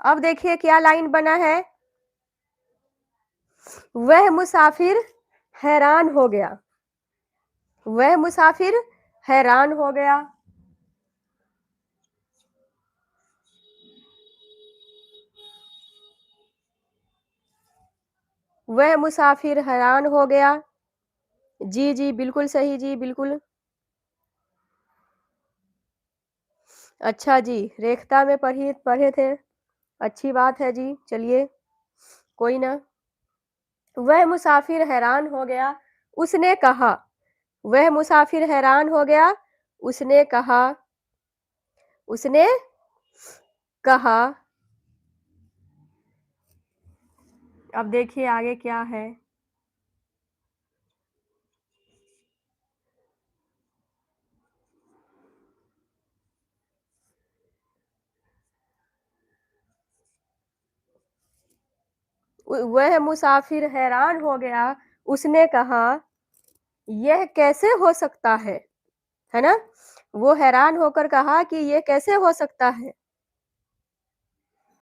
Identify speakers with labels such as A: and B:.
A: अब देखिए क्या लाइन बना है। वह मुसाफिर हैरान हो गया। वह मुसाफिर हैरान हो गया। वह मुसाफिर हैरान हो गया। जी, जी, बिल्कुल सही जी, बिल्कुल। अच्छा जी, रेखता में पढ़े पढ़े थे। अच्छी बात है जी, चलिए, कोई ना। वह मुसाफिर हैरान हो गया, उसने कहा। वह मुसाफिर हैरान हो गया, उसने कहा। उसने कहा। अब देखिए आगे क्या है। वह मुसाफिर हैरान हो गया, उसने कहा, यह कैसे हो सकता है ना? वो हैरान होकर कहा कि ये कैसे हो सकता है?